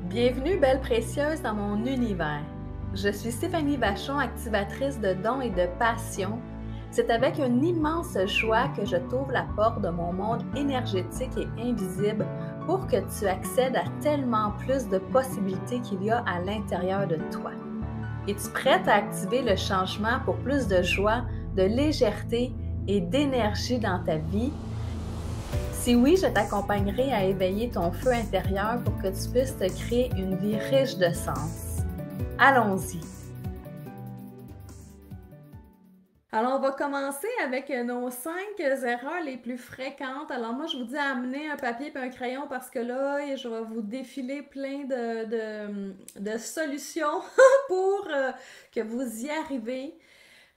Bienvenue, belle précieuse, dans mon univers. Je suis Stéphanie Vachon, activatrice de dons et de passion. C'est avec une immense joie que je t'ouvre la porte de mon monde énergétique et invisible pour que tu accèdes à tellement plus de possibilités qu'il y a à l'intérieur de toi. Es-tu prête à activer le changement pour plus de joie, de légèreté et d'énergie dans ta vie? Si oui, je t'accompagnerai à éveiller ton feu intérieur pour que tu puisses te créer une vie riche de sens. Allons-y! Alors, on va commencer avec nos 5 erreurs les plus fréquentes. Alors, moi, je vous dis à amener un papier et un crayon parce que là, je vais vous défiler plein de solutions pour que vous y arrivez.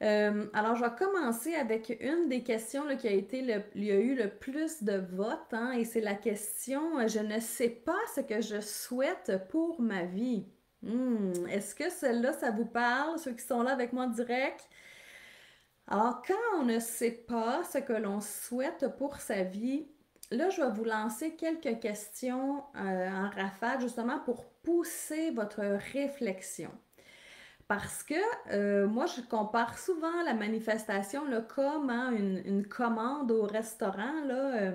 Alors, je vais commencer avec une des questions là, qui a été il y a eu le plus de votes, hein, et c'est la question je ne sais pas ce que je souhaite pour ma vie. Est-ce que celle-là, ça vous parle, ceux qui sont là avec moi en direct? Alors, quand on ne sait pas ce que l'on souhaite pour sa vie, là, je vais vous lancer quelques questions en rafale, justement pour pousser votre réflexion. Parce que moi, je compare souvent la manifestation là, comme hein, une commande au restaurant. Là,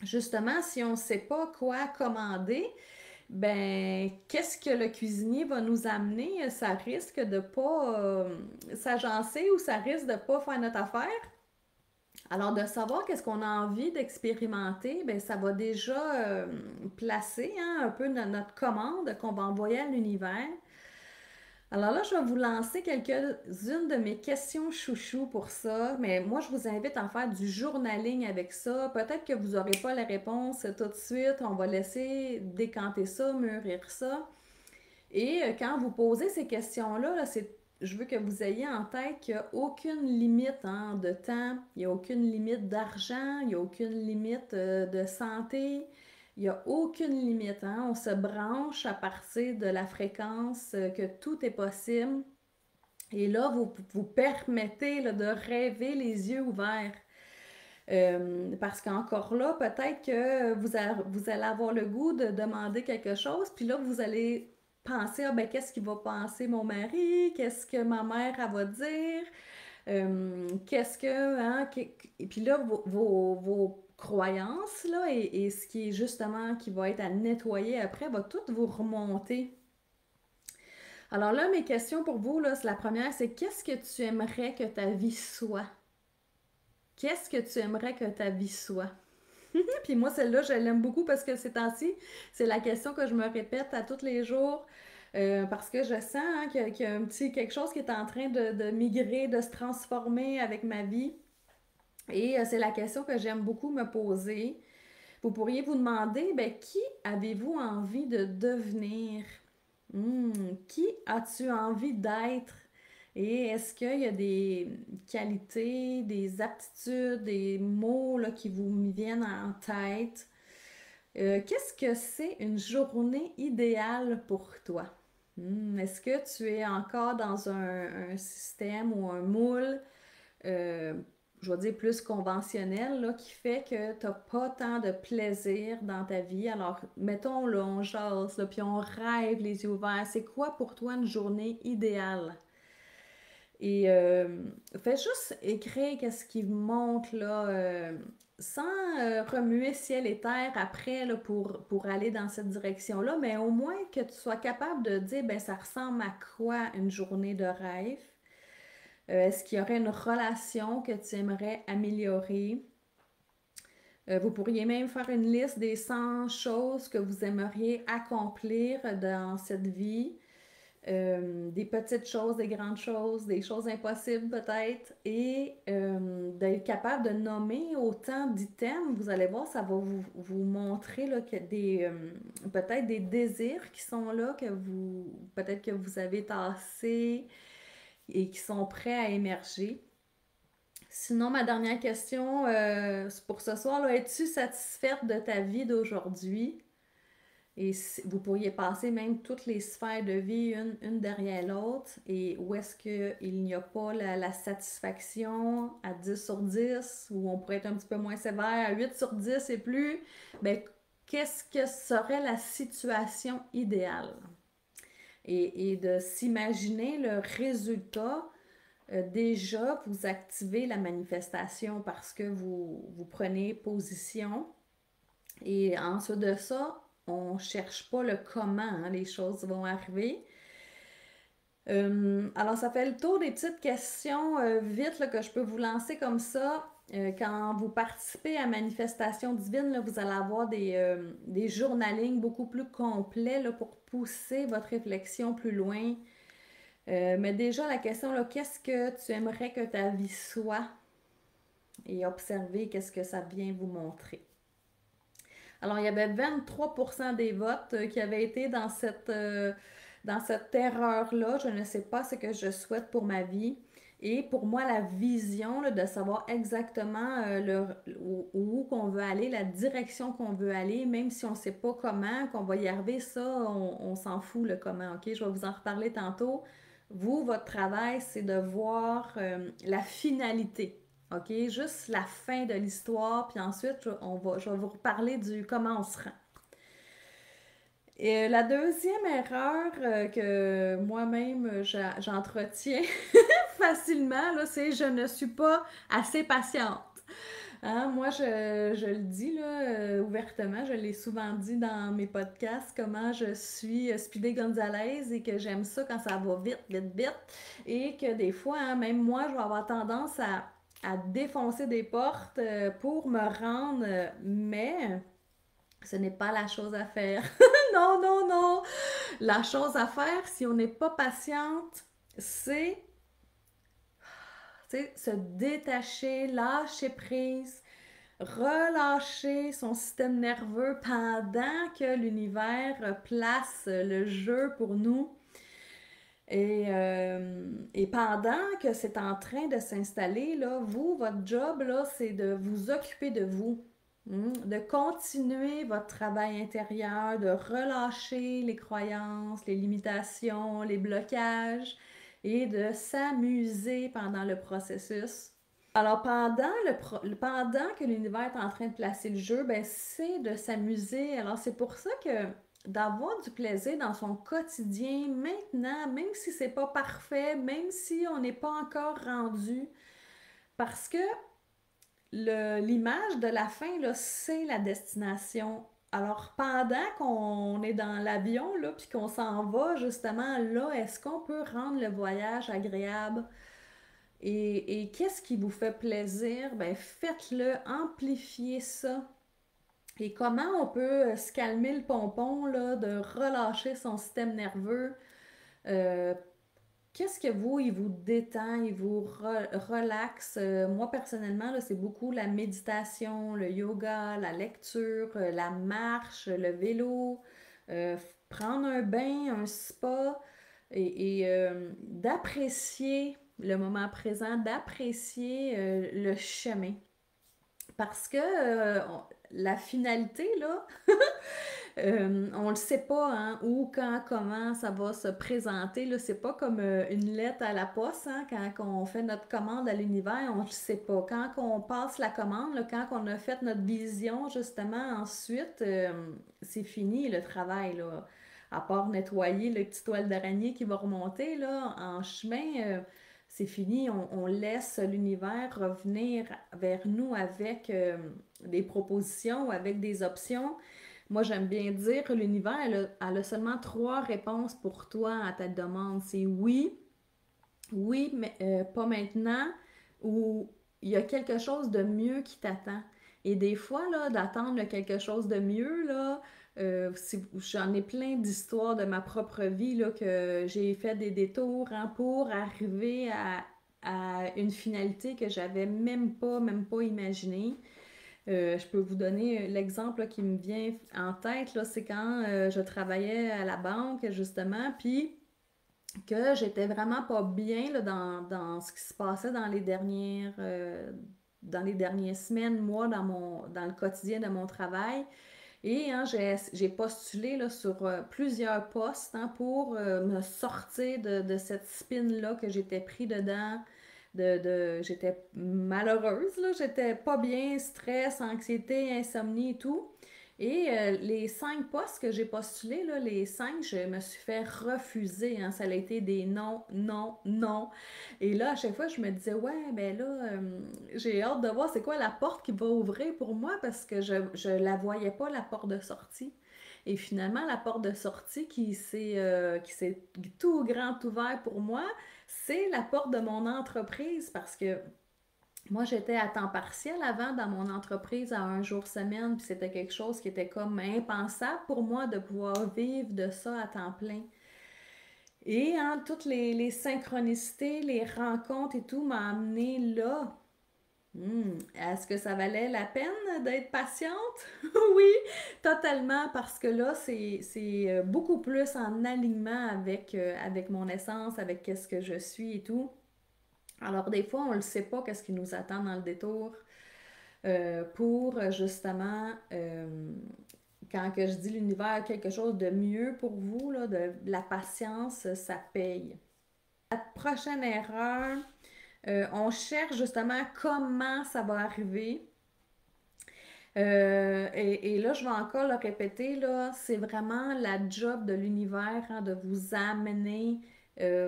justement, si on ne sait pas quoi commander, ben, qu'est-ce que le cuisinier va nous amener? Ça risque de pas s'agencer ou ça risque de pas faire notre affaire. Alors, de savoir qu'est-ce qu'on a envie d'expérimenter, ben, ça va déjà placer hein, un peu notre commande qu'on va envoyer à l'univers. Alors là, je vais vous lancer quelques-unes de mes questions chouchou pour ça, mais moi, je vous invite à faire du journaling avec ça. Peut-être que vous n'aurez pas la réponse tout de suite. On va laisser décanter ça, mûrir ça. Et quand vous posez ces questions-là, je veux que vous ayez en tête qu'il n'y a aucune limite hein, de temps, il n'y a aucune limite d'argent, il n'y a aucune limite de santé, il n'y a aucune limite. Hein. On se branche à partir de la fréquence que tout est possible. Et là, vous vous permettez là, de rêver les yeux ouverts. Parce qu'encore là, peut-être que vous allez avoir le goût de demander quelque chose, puis là, vous allez penser, ah ben, qu'est-ce qu'il va penser mon mari? Qu'est-ce que ma mère, elle va dire? Qu'est-ce que, hein? Et puis là, vos croyances, là, et ce qui est justement, qui va être à nettoyer après, va tout vous remonter. Alors là, mes questions pour vous, là, la première, c'est qu'est-ce que tu aimerais que ta vie soit? Qu'est-ce que tu aimerais que ta vie soit? Puis moi, celle-là, je l'aime beaucoup parce que ces temps-ci, c'est la question que je me répète à tous les jours. Parce que je sens hein, qu'il y a un petit quelque chose qui est en train de migrer, de se transformer avec ma vie. Et c'est la question que j'aime beaucoup me poser. Vous pourriez vous demander, ben, qui avez-vous envie de devenir? Qui as-tu envie d'être? Et est-ce qu'il y a des qualités, des aptitudes, des mots là, qui vous viennent en tête? Qu'est-ce que c'est une journée idéale pour toi? Est-ce que tu es encore dans un système ou un moule, euh, je vais dire plus conventionnel, là, qui fait que tu n'as pas tant de plaisir dans ta vie? Alors, mettons, là, on jase, là, puis on rêve les yeux ouverts. C'est quoi pour toi une journée idéale? Et fais juste écrire qu'est-ce qui monte là, sans remuer ciel et terre après là, pour aller dans cette direction-là, mais au moins que tu sois capable de dire, ben ça ressemble à quoi une journée de rêve? Est-ce qu'il y aurait une relation que tu aimerais améliorer? Vous pourriez même faire une liste des 100 choses que vous aimeriez accomplir dans cette vie. Des petites choses, des grandes choses, des choses impossibles peut-être, et d'être capable de nommer autant d'items, vous allez voir, ça va vous montrer là, que peut-être des désirs qui sont là, peut-être que vous avez tassés et qui sont prêts à émerger. Sinon, ma dernière question pour ce soir, là, es-tu satisfaite de ta vie d'aujourd'hui? Et vous pourriez passer même toutes les sphères de vie une derrière l'autre. Et où est-ce qu'il n'y a pas la satisfaction à 10 sur 10, ou on pourrait être un petit peu moins sévère, à 8 sur 10 et plus, ben, qu'est-ce que serait la situation idéale et de s'imaginer le résultat. Déjà, vous activez la manifestation parce que vous prenez position. Et ensuite de ça, on ne cherche pas le comment, hein, les choses vont arriver. Alors, ça fait le tour des petites questions vite là, que je peux vous lancer comme ça. Quand vous participez à Manifestation Divine, là, vous allez avoir des journalings beaucoup plus complets là, pour pousser votre réflexion plus loin. Mais déjà, la question, là, qu'est-ce que tu aimerais que ta vie soit? Et observer qu'est-ce que ça vient vous montrer. Alors, il y avait 23% des votes qui avaient été dans cette erreur-là. Je ne sais pas ce que je souhaite pour ma vie. Et pour moi, la vision, là, de savoir exactement où qu'on veut aller, la direction qu'on veut aller, même si on ne sait pas comment, qu'on va y arriver, ça, on s'en fout le comment, OK? Je vais vous en reparler tantôt. Vous, votre travail, c'est de voir la finalité. OK? Juste la fin de l'histoire, puis ensuite, je vais vous reparler du comment on se rend. Et la deuxième erreur que moi-même j'entretiens facilement, là, c'est je ne suis pas assez patiente. Hein, moi, je le dis là, ouvertement, je l'ai souvent dit dans mes podcasts, comment je suis Speedy Gonzalez et que j'aime ça quand ça va vite, vite, vite. Et que des fois, hein, même moi, je vais avoir tendance à défoncer des portes pour me rendre, mais ce n'est pas la chose à faire. Non, non, non! La chose à faire, si on n'est pas patiente, c'est se détacher, lâcher prise, relâcher son système nerveux pendant que l'univers place le jeu pour nous. Et pendant que c'est en train de s'installer, là, vous, votre job, là, c'est de vous occuper de vous, de continuer votre travail intérieur, de relâcher les croyances, les limitations, les blocages et de s'amuser pendant le processus. Alors, pendant que l'univers est en train de placer le jeu, ben, c'est de s'amuser. Alors, c'est pour ça que d'avoir du plaisir dans son quotidien maintenant, même si c'est pas parfait, même si on n'est pas encore rendu, parce que l'image de la fin, là, c'est la destination. Alors, pendant qu'on est dans l'avion, là, puis qu'on s'en va, justement, là, est-ce qu'on peut rendre le voyage agréable? Et qu'est-ce qui vous fait plaisir? Ben, faites-le, amplifiez ça. Et comment on peut se calmer le pompon, là, de relâcher son système nerveux? Euh, Qu'est-ce que il vous détend, il vous relaxe? Moi, personnellement, là, c'est beaucoup la méditation, le yoga, la lecture, la marche, le vélo, euh, prendre un bain, un spa et d'apprécier le moment présent, d'apprécier le chemin. Parce que la finalité, là, on le sait pas, hein, où, quand, comment ça va se présenter. Là, c'est pas comme une lettre à la poste, hein, quand on fait notre commande à l'univers, on le sait pas. Quand on passe la commande, là, quand on a fait notre vision, justement, ensuite, c'est fini le travail, là. À part nettoyer le petit toile d'araignée qui va remonter, là, en chemin, c'est fini. On laisse l'univers revenir vers nous avec des propositions ou avec des options. Moi, j'aime bien dire que l'univers, elle a seulement trois réponses pour toi à ta demande. C'est oui, oui, mais pas maintenant, ou il y a quelque chose de mieux qui t'attend. Et des fois, là, d'attendre quelque chose de mieux, là, j'en ai plein d'histoires de ma propre vie, là, que j'ai fait des détours, hein, pour arriver à une finalité que j'avais même pas imaginée. Je peux vous donner l'exemple là, qui me vient en tête, là, c'est quand je travaillais à la banque, justement, puis que j'étais vraiment pas bien là, dans ce qui se passait dans les dernières semaines, mois, dans le quotidien de mon travail. Et hein, j'ai postulé là, sur plusieurs postes, hein, pour me sortir de cette spin-là que j'étais pris dedans. J'étais malheureuse, là, j'étais pas bien, stress, anxiété, insomnie et tout. Et les 5 postes que j'ai postulés, là, les 5, je me suis fait refuser. Hein. Ça a été des non, non, non. Et là, à chaque fois, je me disais, ouais, ben là, j'ai hâte de voir c'est quoi la porte qui va ouvrir pour moi parce que je la voyais pas, la porte de sortie. Et finalement, la porte de sortie qui s'est tout grand ouvert pour moi, c'est la porte de mon entreprise parce que moi, j'étais à temps partiel avant dans mon entreprise à un jour semaine, puis c'était quelque chose qui était comme impensable pour moi de pouvoir vivre de ça à temps plein. Et hein, toutes les synchronicités, les rencontres et tout m'ont amené là. Est-ce que ça valait la peine d'être patiente? Oui, totalement, parce que là, c'est beaucoup plus en alignement avec mon essence, avec qu'est-ce que je suis et tout. Alors, des fois, on ne le sait pas, qu'est-ce qui nous attend dans le détour. Pour justement, quand que je dis l'univers a quelque chose de mieux pour vous, là, de la patience, ça paye. La prochaine erreur, on cherche justement comment ça va arriver. Et là, je vais encore le répéter, là, c'est vraiment la job de l'univers hein, de vous amener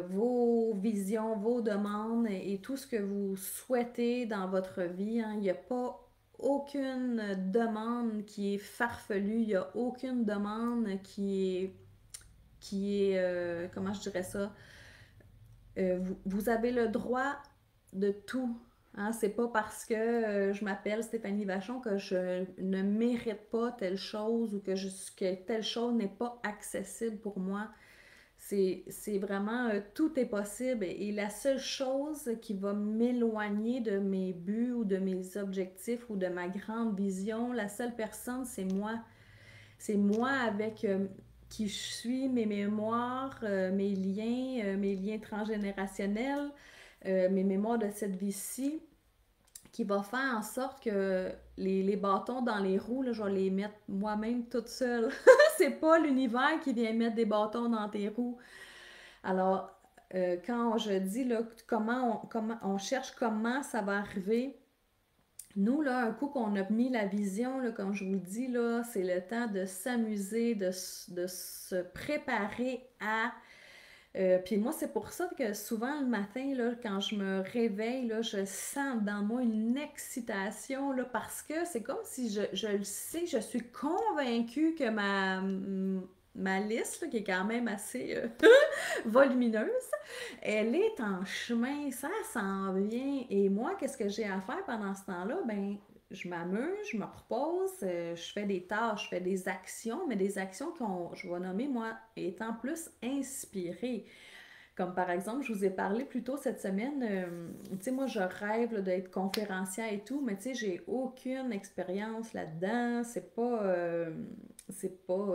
vos visions, vos demandes et tout ce que vous souhaitez dans votre vie. Hein. Il n'y a pas aucune demande qui est farfelue, il n'y a aucune demande qui est comment je dirais ça, vous avez le droit de tout. Hein? C'est pas parce que je m'appelle Stéphanie Vachon que je ne mérite pas telle chose ou que telle chose n'est pas accessible pour moi. C'est vraiment tout est possible et la seule chose qui va m'éloigner de mes buts ou de mes objectifs ou de ma grande vision, la seule personne, c'est moi. C'est moi avec qui je suis, mes mémoires, mes liens transgénérationnels, mes mémoires de cette vie-ci, qui va faire en sorte que les bâtons dans les roues, là, je vais les mettre moi-même toute seule. C'est pas l'univers qui vient mettre des bâtons dans tes roues. Alors, quand je dis là, comment on cherche comment ça va arriver, nous, là, un coup qu'on a mis la vision, là, comme je vous le dis, là, c'est le temps de s'amuser, de se préparer à... puis moi, c'est pour ça que souvent le matin, là, quand je me réveille, là, je sens dans moi une excitation, là, parce que c'est comme si je le sais, je suis convaincue que ma liste, là, qui est quand même assez volumineuse, elle est en chemin, ça s'en vient. Et moi, qu'est-ce que j'ai à faire pendant ce temps-là? Ben, je m'amuse, je me repose, je fais des tâches, je fais des actions, mais des actions qu'on, je vais nommer, moi, étant plus inspirées. Comme par exemple, je vous ai parlé plus tôt cette semaine, tu sais, moi je rêve là, d'être conférencière et tout, mais tu sais, j'ai aucune expérience là-dedans, je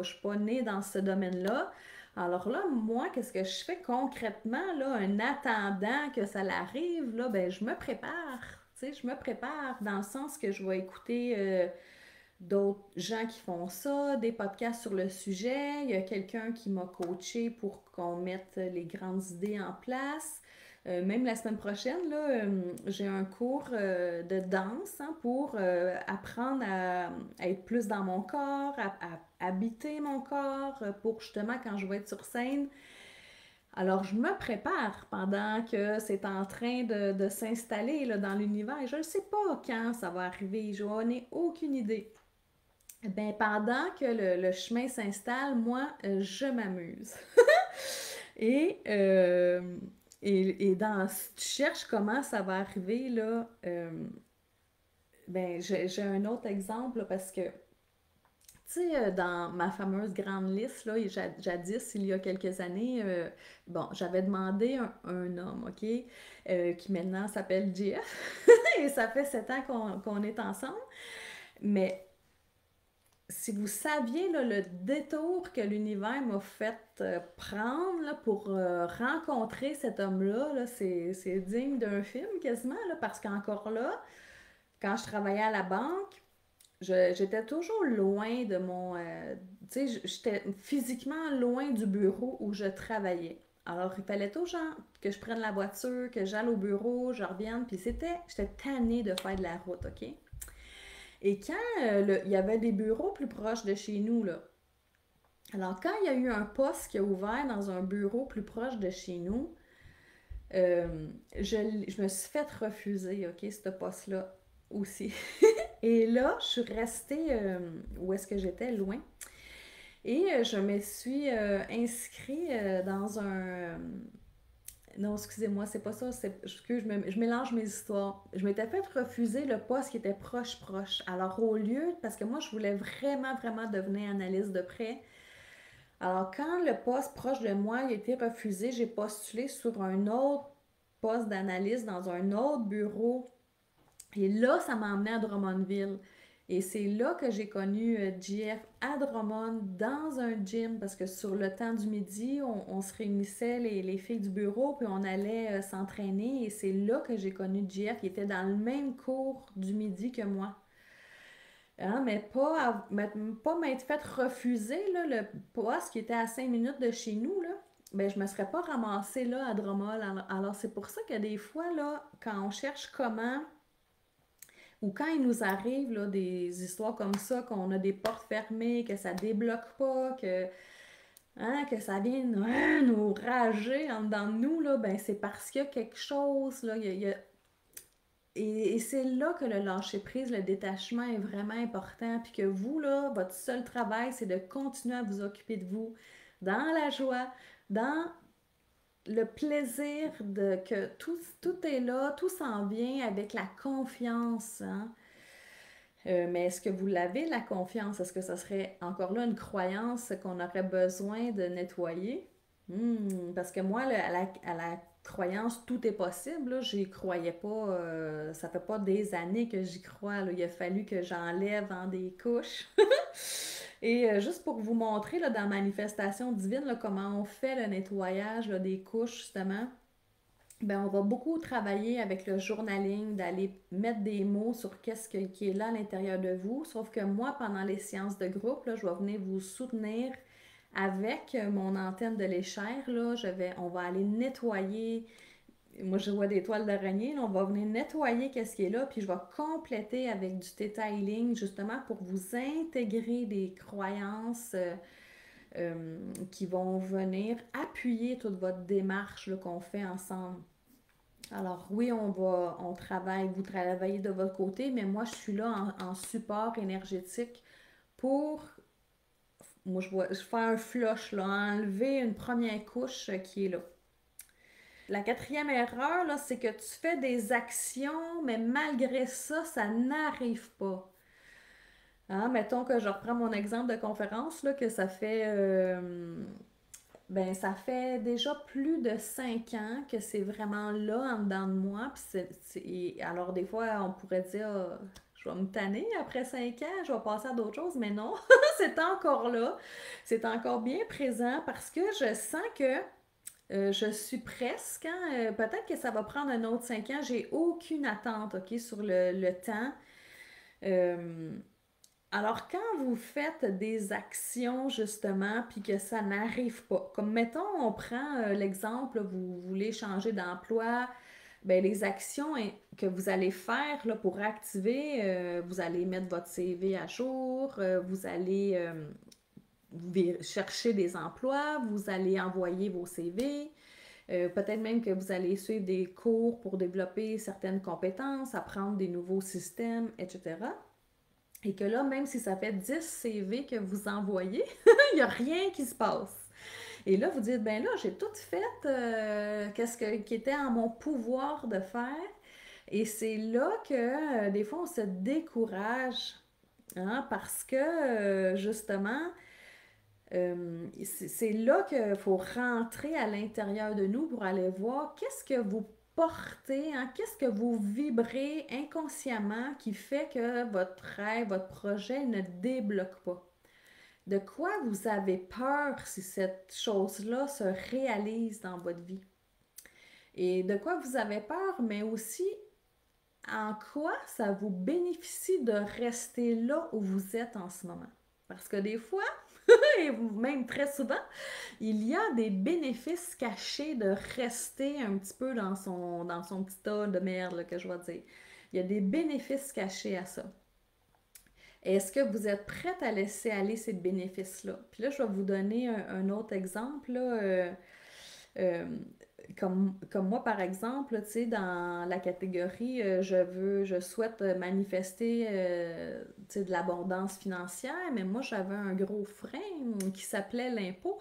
suis pas née dans ce domaine-là. Alors là, moi, qu'est-ce que je fais concrètement, là, en attendant que ça l'arrive, là, ben je me prépare, tu sais, je me prépare dans le sens que je vais écouter d'autres gens qui font ça, des podcasts sur le sujet. Il y a quelqu'un qui m'a coaché pour qu'on mette les grandes idées en place. Même la semaine prochaine, là, j'ai un cours de danse hein, pour apprendre à être plus dans mon corps, à habiter mon corps, pour justement quand je vais être sur scène. Alors, je me prépare pendant que c'est en train de s'installer là, dans l'univers. Je ne sais pas quand ça va arriver, je n'en ai aucune idée. Ben, pendant que le chemin s'installe, moi, je m'amuse. Et, euh, et dans, si tu cherches comment ça va arriver, là, ben, j'ai un autre exemple là, parce que, tu sais, dans ma fameuse grande liste, là, jadis, il y a quelques années, bon, j'avais demandé un homme, OK, qui maintenant s'appelle Jeff, et ça fait 7 ans qu'on est ensemble, mais si vous saviez là, le détour que l'univers m'a fait prendre là, pour rencontrer cet homme-là, là, c'est digne d'un film quasiment, là, parce qu'encore là, quand je travaillais à la banque, j'étais toujours loin de mon... tu sais, j'étais physiquement loin du bureau où je travaillais. Alors, il fallait toujours que je prenne la voiture, que j'aille au bureau, je revienne, puis j'étais tannée de faire de la route, OK? Et quand il y avait des bureaux plus proches de chez nous, là, alors quand il y a eu un poste qui a ouvert dans un bureau plus proche de chez nous, je me suis fait refuser, OK, ce poste-là aussi. Et là, je suis restée où est-ce que j'étais, loin. Et je me suis inscrite dans un... non, excusez-moi, c'est pas ça. Je mélange mes histoires. Je m'étais fait refuser le poste qui était proche. Alors, au lieu, parce que moi, je voulais vraiment, vraiment devenir analyste de prêt. Alors, quand le poste proche de moi a été refusé, j'ai postulé sur un autre poste d'analyste dans un autre bureau. Et là, ça m'a emmené à Drummondville. Et c'est là que j'ai connu JF à Drummond dans un gym parce que sur le temps du midi, on se réunissait les filles du bureau puis on allait s'entraîner et c'est là que j'ai connu JF. Il était dans le même cours du midi que moi. Hein, mais pas m'être fait refuser là, le poste qui était à 5 minutes de chez nous, là. Ben, je me serais pas ramassée là à Drummond. Alors c'est pour ça que des fois, là, quand on cherche comment ou quand il nous arrive là, des histoires comme ça, qu'on a des portes fermées, que ça débloque pas, que ça vient nous rager en dedans de nous, là, ben c'est parce qu'il y a quelque chose, là, et c'est là que le lâcher-prise, le détachement est vraiment important, puis que vous, là, votre seul travail, c'est de continuer à vous occuper de vous dans la joie, dans le plaisir de que tout est là, tout s'en vient avec la confiance, hein? Mais est-ce que vous l'avez, la confiance? Est-ce que ça serait encore là une croyance qu'on aurait besoin de nettoyer? Parce que moi, à la croyance tout est possible, là, j'y croyais pas. Ça fait pas des années que j'y crois, là. Il a fallu que j'enlève en des couches. Et juste pour vous montrer là, dans Manifestation divine là, comment on fait le nettoyage là, des couches, justement. Ben, on va beaucoup travailler avec le journaling, d'aller mettre des mots sur qui est là à l'intérieur de vous. Sauf que moi, pendant les séances de groupe, là, je vais venir vous soutenir avec mon antenne de l'échelle. Là, on va aller nettoyer. Moi, je vois des toiles d'araignée. Là, on va venir nettoyer qu'est-ce qui est là, puis je vais compléter avec du Theta Healing, justement pour vous intégrer des croyances qui vont venir appuyer toute votre démarche là, qu'on fait ensemble. Alors oui, on travaille, vous travaillez de votre côté, mais moi je suis là en support énergétique pour, moi je fais un flush, là, enlever une première couche qui est là. La quatrième erreur, là, c'est que tu fais des actions, mais malgré ça, ça n'arrive pas. Hein, mettons que je reprends mon exemple de conférence, là, que ça fait déjà plus de 5 ans que c'est vraiment là en dedans de moi. Alors des fois, on pourrait dire, ah, je vais me tanner après 5 ans, je vais passer à d'autres choses, mais non, c'est encore là. C'est encore bien présent parce que je sens que je suis presque, hein, peut-être que ça va prendre un autre 5 ans. J'ai aucune attente, OK, sur le temps. Euh, alors, quand vous faites des actions, justement, puis que ça n'arrive pas, comme mettons, on prend l'exemple, vous voulez changer d'emploi, ben les actions que vous allez faire là, pour activer, vous allez mettre votre CV à jour, vous allez chercher des emplois, vous allez envoyer vos CV, peut-être même que vous allez suivre des cours pour développer certaines compétences, apprendre des nouveaux systèmes, etc. Et que là, même si ça fait 10 CV que vous envoyez, il n'y a rien qui se passe. Et là, vous dites, ben là, j'ai tout fait, qui était en mon pouvoir de faire. Et c'est là que des fois, on se décourage, hein, parce que justement, c'est là qu'il faut rentrer à l'intérieur de nous pour aller voir qu'est-ce que vous portez, hein, qu'est-ce que vous vibrez inconsciemment qui fait que votre rêve, votre projet ne débloque pas. De quoi vous avez peur si cette chose-là se réalise dans votre vie? Et de quoi vous avez peur, mais aussi en quoi ça vous bénéficie de rester là où vous êtes en ce moment. Parce que des fois, et même très souvent, il y a des bénéfices cachés de rester un petit peu dans son petit tas de merde là, que je vais dire. Il y a des bénéfices cachés à ça. Est-ce que vous êtes prête à laisser aller ces bénéfices-là? Puis là, je vais vous donner un autre exemple, là, euh, comme moi, par exemple, tu sais, dans la catégorie je souhaite manifester tu sais, de l'abondance financière, mais moi, j'avais un gros frein qui s'appelait l'impôt.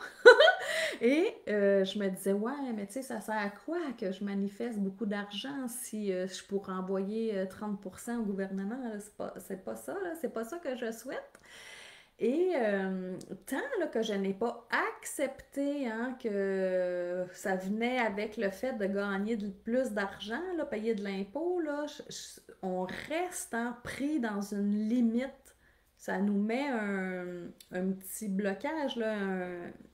Et je me disais, ouais, mais tu sais, ça sert à quoi que je manifeste beaucoup d'argent si je pourrais envoyer 30% au gouvernement? Là? C'est pas ça, là, c'est pas ça que je souhaite. Et tant là, que je n'ai pas accepté hein, que ça venait avec le fait de gagner plus d'argent, là, payer de l'impôt, là, on reste hein, pris dans une limite. Ça nous met un petit blocage, là,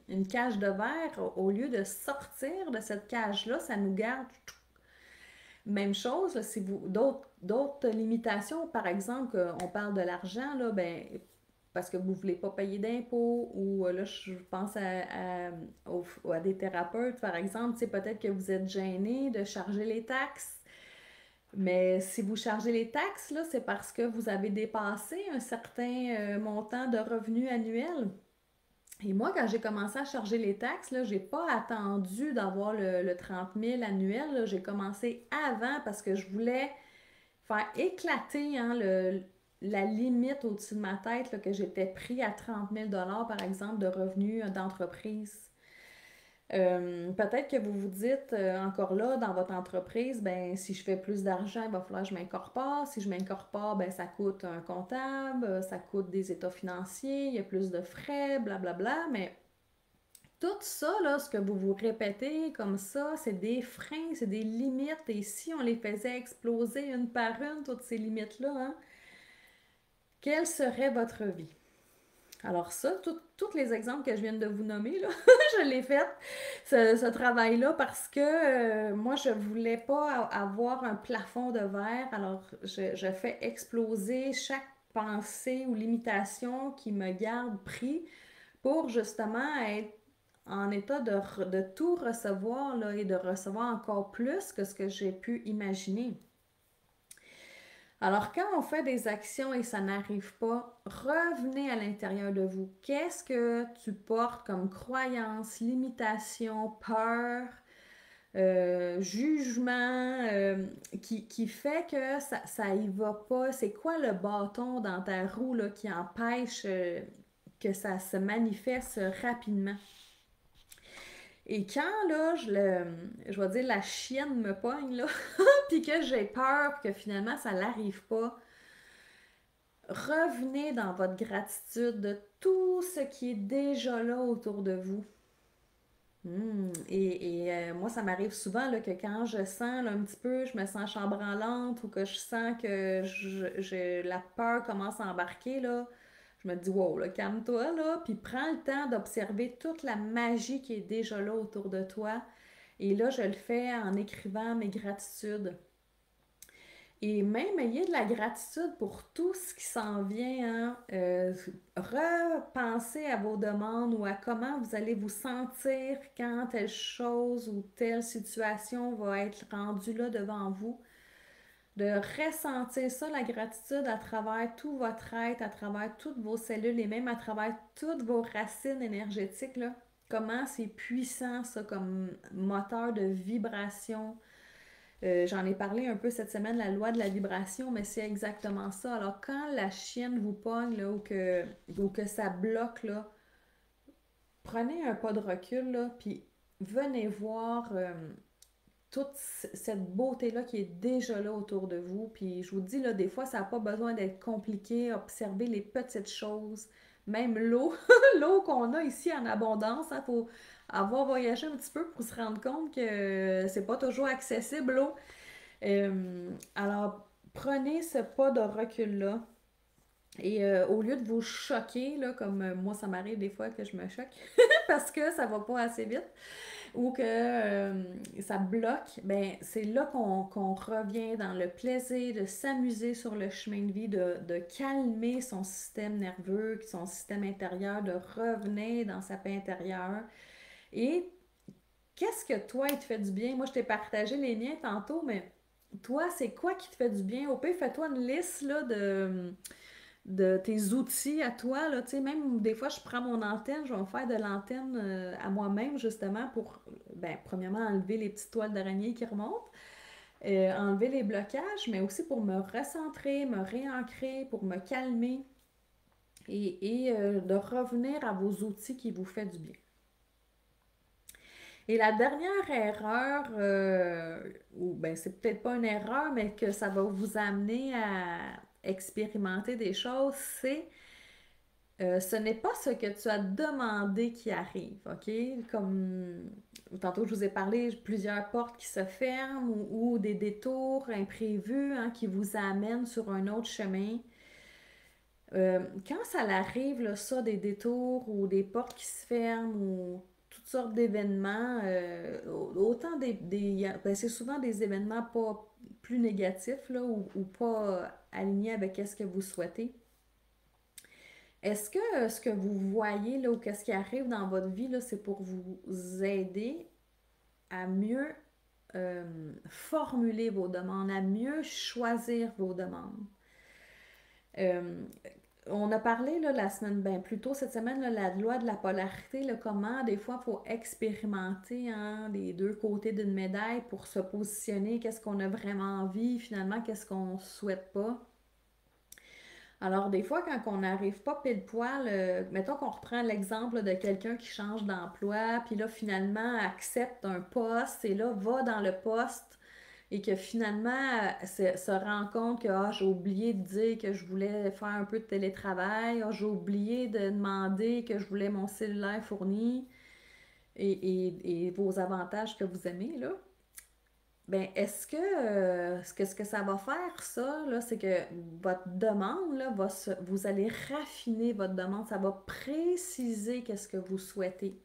une cage de verre. Au lieu de sortir de cette cage-là, ça nous garde. Même chose, là, si vous d'autres limitations, par exemple, on parle de l'argent, là, ben, parce que vous ne voulez pas payer d'impôts ou là, je pense à des thérapeutes, par exemple, c'est peut-être que vous êtes gêné de charger les taxes. Mais si vous chargez les taxes, là, c'est parce que vous avez dépassé un certain montant de revenus annuels. Et moi, quand j'ai commencé à charger les taxes, là, j'ai pas attendu d'avoir le 30 000 annuel. Là. J'ai commencé avant parce que je voulais faire éclater hein, la limite au-dessus de ma tête là, que j'étais pris à 30 000 par exemple, de revenus d'entreprise. Peut-être que vous vous dites encore là dans votre entreprise, ben si je fais plus d'argent, il va falloir que je m'incorpore. Si je m'incorpore, ben ça coûte un comptable, ça coûte des états financiers, il y a plus de frais, blablabla. Bla, bla. Mais tout ça, là, ce que vous vous répétez comme ça, c'est des freins, c'est des limites. Et si on les faisait exploser une par une, toutes ces limites-là, hein, quelle serait votre vie? Alors ça, tous les exemples que je viens de vous nommer, là, je l'ai fait, ce travail-là, parce que moi, je voulais pas avoir un plafond de verre. Alors, je fais exploser chaque pensée ou limitation qui me garde pris pour justement être en état de tout recevoir là, et de recevoir encore plus que ce que j'ai pu imaginer. Alors, quand on fait des actions et ça n'arrive pas, revenez à l'intérieur de vous. Qu'est-ce que tu portes comme croyance, limitation, peur, jugement qui fait que ça y va pas? C'est quoi le bâton dans ta roue là, qui empêche que ça se manifeste rapidement? Et quand là, je vais dire la chienne me pogne là, puis que j'ai peur que finalement ça n'arrive pas, revenez dans votre gratitude de tout ce qui est déjà là autour de vous. Moi, ça m'arrive souvent là, que quand je sens là, un petit peu, je me sens chambranlante ou que je sens que la peur commence à embarquer, là, je me dis, wow, là, calme-toi, là, puis prends le temps d'observer toute la magie qui est déjà là autour de toi. Et là, je le fais en écrivant mes gratitudes. Et même ayez de la gratitude pour tout ce qui s'en vient. Hein. Repensez à vos demandes ou à comment vous allez vous sentir quand telle chose ou telle situation va être rendue là devant vous. De ressentir ça, la gratitude, à travers tout votre être, à travers toutes vos cellules et même à travers toutes vos racines énergétiques. Là. Comment c'est puissant ça comme moteur de vibration, j'en ai parlé un peu cette semaine, la loi de la vibration, mais c'est exactement ça. Alors, quand la chienne vous pogne là, ou que ça bloque, là, prenez un pas de recul, là, puis venez voir toute cette beauté-là qui est déjà là autour de vous. Puis je vous dis, là, des fois, ça n'a pas besoin d'être compliqué. Observez les petites choses. Même l'eau, l'eau qu'on a ici en abondance, il faut avoir voyagé un petit peu pour se rendre compte que c'est pas toujours accessible, l'eau. Alors, prenez ce pas de recul-là. Et au lieu de vous choquer, là, comme moi, ça m'arrive des fois que je me choque parce que ça va pas assez vite ou que ça bloque, ben c'est là qu'on revient dans le plaisir de s'amuser sur le chemin de vie, de calmer son système nerveux, son système intérieur, de revenir dans sa paix intérieure. Et qu'est-ce que toi, il te fait du bien? Moi, je t'ai partagé les miens tantôt, mais toi, c'est quoi qui te fait du bien? Au pire, fais-toi une liste là, de tes outils à toi, là, tu sais, même des fois, je prends mon antenne, je vais me faire de l'antenne à moi-même, justement, pour, ben, premièrement, enlever les petites toiles d'araignée qui remontent, enlever les blocages, mais aussi pour me recentrer, me réancrer, pour me calmer et de revenir à vos outils qui vous fait du bien. Et la dernière erreur, ou ben c'est peut-être pas une erreur, mais que ça va vous amener à expérimenter des choses, c'est ce n'est pas ce que tu as demandé qui arrive, OK? Comme tantôt je vous ai parlé, plusieurs portes qui se ferment ou des détours imprévus hein, qui vous amènent sur un autre chemin. Quand ça arrive, là, ça, des détours ou des portes qui se ferment ou toutes sortes d'événements, autant ben, c'est souvent des événements pas plus négatifs là, ou pas alignés avec ce que vous souhaitez. Est-ce que ce que vous voyez là, ou qu'est-ce qui arrive dans votre vie, là, c'est pour vous aider à mieux formuler vos demandes, à mieux choisir vos demandes? Euh, on a parlé là, la semaine, ben, plus tôt cette semaine, là, la loi de la polarité, là, comment des fois il faut expérimenter hein, les deux côtés d'une médaille pour se positionner, qu'est-ce qu'on a vraiment envie, finalement, qu'est-ce qu'on ne souhaite pas. Alors, des fois, quand on n'arrive pas pile poil, mettons qu'on reprend l'exemple de quelqu'un qui change d'emploi, puis là, finalement, accepte un poste et là, va dans le poste et que finalement, se rend compte que ah, j'ai oublié de dire que je voulais faire un peu de télétravail, ah, j'ai oublié de demander que je voulais mon cellulaire fourni et vos avantages que vous aimez, là. Ben, est-ce que ça va faire, ça, là, c'est que votre demande, là, vous allez raffiner votre demande, ça va préciser qu'est-ce que vous souhaitez.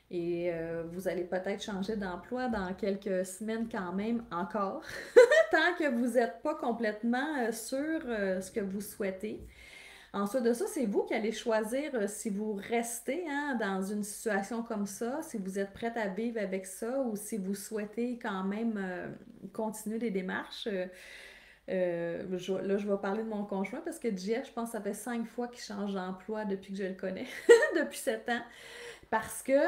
Et vous allez peut-être changer d'emploi dans quelques semaines quand même encore, tant que vous n'êtes pas complètement sûr ce que vous souhaitez. Ensuite de ça, c'est vous qui allez choisir si vous restez hein, dans une situation comme ça, si vous êtes prête à vivre avec ça ou si vous souhaitez quand même continuer les démarches. Là, je vais parler de mon conjoint parce que JF, je pense que ça fait 5 fois qu'il change d'emploi depuis que je le connais, depuis 7 ans. Parce que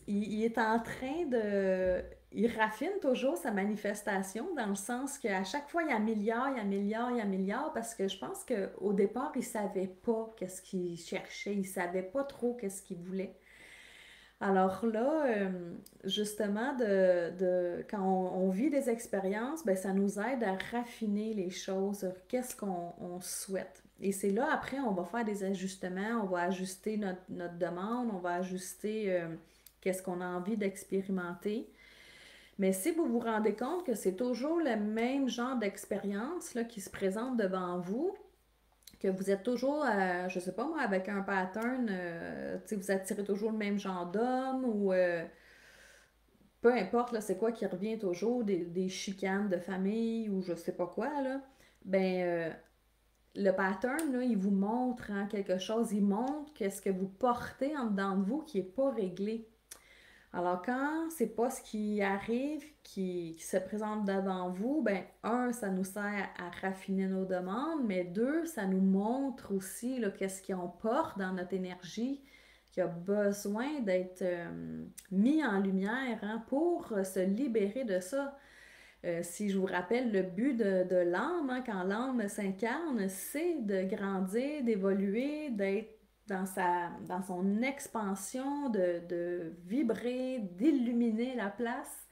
il est en train de. Il raffine toujours sa manifestation dans le sens qu'à chaque fois, il améliore, il améliore, il améliore parce que je pense qu'au départ, il savait pas qu'est-ce qu'il cherchait, il savait pas trop qu'est-ce qu'il voulait. Alors là, justement, quand on vit des expériences, ben, ça nous aide à raffiner les choses, qu'est-ce qu'on souhaite. Et c'est là, après, on va faire des ajustements, on va ajuster notre demande, on va ajuster qu'est-ce qu'on a envie d'expérimenter. Mais si vous vous rendez compte que c'est toujours le même genre d'expérience là, qui se présente devant vous, que vous êtes toujours, je sais pas moi, avec un pattern, tu sais, vous attirez toujours le même genre d'homme ou peu importe, là, c'est quoi qui revient toujours, des chicanes de famille ou je sais pas quoi, là, ben, le pattern, là, il vous montre hein, quelque chose, il montre qu'est-ce que vous portez en dedans de vous qui n'est pas réglé. Alors, quand c'est pas ce qui arrive, qui se présente devant vous, ben, un, ça nous sert à raffiner nos demandes, mais deux, ça nous montre aussi là, qu'est-ce qu'on porte dans notre énergie, qui a besoin d'être mis en lumière hein, pour se libérer de ça. Si je vous rappelle, le but de l'âme, hein, quand l'âme s'incarne, c'est de grandir, d'évoluer, d'être dans son expansion, de vibrer, d'illuminer la place.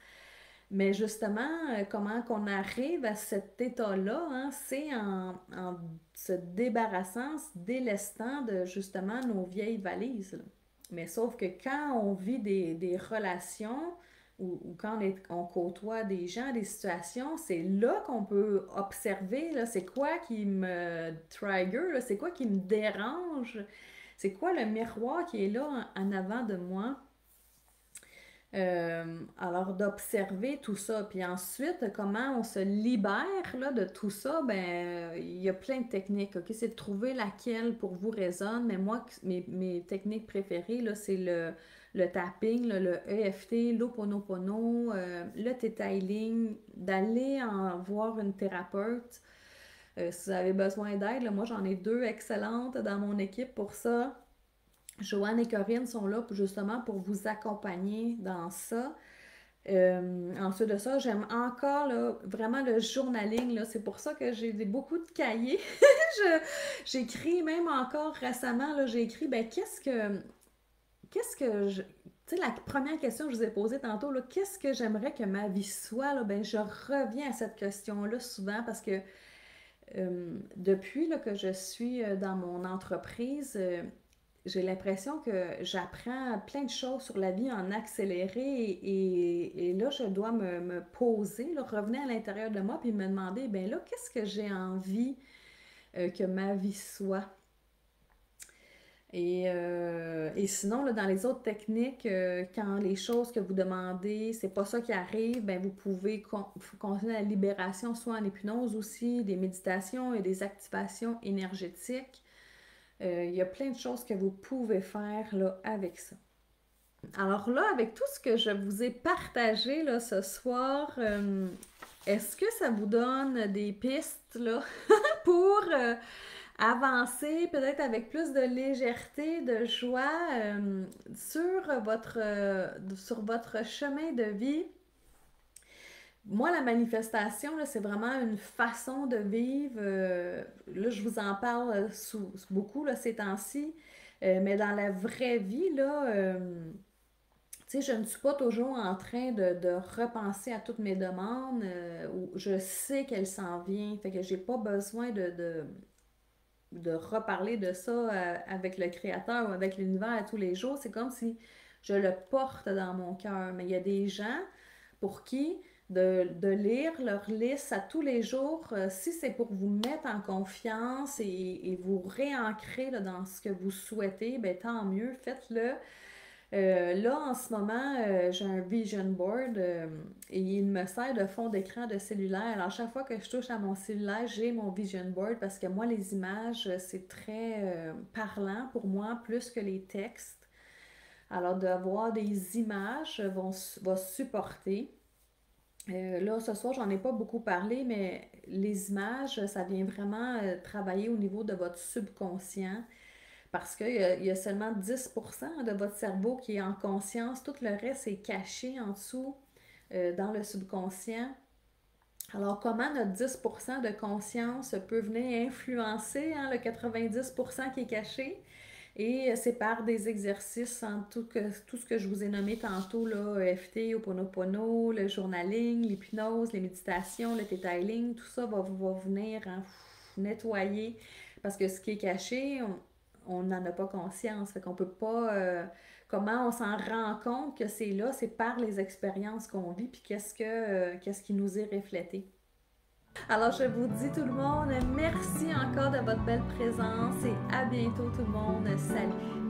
Mais justement, comment qu'on arrive à cet état-là, hein, c'est en se débarrassant, se délestant de justement nos vieilles valises. Là. Mais sauf que quand on vit des relations ou quand on côtoie des gens, des situations, c'est là qu'on peut observer, là, c'est quoi qui me trigger, là, c'est quoi qui me dérange, c'est quoi le miroir qui est là en avant de moi. Alors d'observer tout ça, puis ensuite comment on se libère là, de tout ça, ben il y a plein de techniques, ok? C'est de trouver laquelle pour vous résonne, mais moi, mes techniques préférées, là, c'est le tapping, là, le EFT, l'Ho'oponopono, le Theta Healing, d'aller en voir une thérapeute, Si vous avez besoin d'aide, moi j'en ai 2 excellentes dans mon équipe pour ça. Joanne et Corinne sont là justement pour vous accompagner dans ça. Ensuite de ça, j'aime encore là, vraiment le journaling. Là. C'est pour ça que j'ai beaucoup de cahiers. J'écris même encore récemment, là, j'ai écrit ben, qu'est-ce que je. Tu sais, la première question que je vous ai posée tantôt, là, qu'est-ce que j'aimerais que ma vie soit? Là, ben, je reviens à cette question-là souvent parce que depuis là, que je suis dans mon entreprise, j'ai l'impression que j'apprends plein de choses sur la vie en accéléré et là, je dois me poser, là, revenir à l'intérieur de moi puis me demander, ben là, qu'est-ce que j'ai envie que ma vie soit? Et sinon, là, dans les autres techniques, quand les choses que vous demandez, c'est pas ça qui arrive, ben vous pouvez continuer la libération, soit en hypnose aussi, des méditations et des activations énergétiques. Il y a plein de choses que vous pouvez faire là, avec ça. Alors là, avec tout ce que je vous ai partagé là, ce soir, est-ce que ça vous donne des pistes là, pour avancer peut-être avec plus de légèreté, de joie sur votre chemin de vie? Moi, la manifestation, là, c'est vraiment une façon de vivre. Là, je vous en parle beaucoup là, ces temps-ci. Mais dans la vraie vie, là, tu sais, je ne suis pas toujours en train de repenser à toutes mes demandes. Où je sais qu'elles s'en viennent. Fait que j'ai pas besoin de reparler de ça avec le créateur ou avec l'univers tous les jours. C'est comme si je le porte dans mon cœur. Mais il y a des gens pour qui de lire leur liste à tous les jours, si c'est pour vous mettre en confiance et vous réancrer là, dans ce que vous souhaitez, ben tant mieux, faites-le. Là, en ce moment, j'ai un vision board et il me sert de fond d'écran de cellulaire. Alors, chaque fois que je touche à mon cellulaire, j'ai mon vision board parce que moi, les images, c'est très parlant pour moi, plus que les textes. Alors, d'avoir des images va supporter. Là, ce soir, j'en ai pas beaucoup parlé, mais les images, ça vient vraiment travailler au niveau de votre subconscient. Parce qu'il y a seulement 10% de votre cerveau qui est en conscience, tout le reste est caché en dessous dans le subconscient. Alors, comment notre 10% de conscience peut venir influencer le 90% qui est caché? Et c'est par des exercices, tout ce que je vous ai nommé tantôt, là, EFT, Ho'oponopono, le journaling, l'hypnose, les méditations, le detailing, tout ça va venir nettoyer. Parce que ce qui est caché, on n'en a pas conscience. Fait qu'on peut pas. Comment on s'en rend compte que c'est là, c'est par les expériences qu'on vit, puis qu'est-ce qui nous est reflété. Alors, je vous dis tout le monde, merci encore de votre belle présence et à bientôt tout le monde. Salut!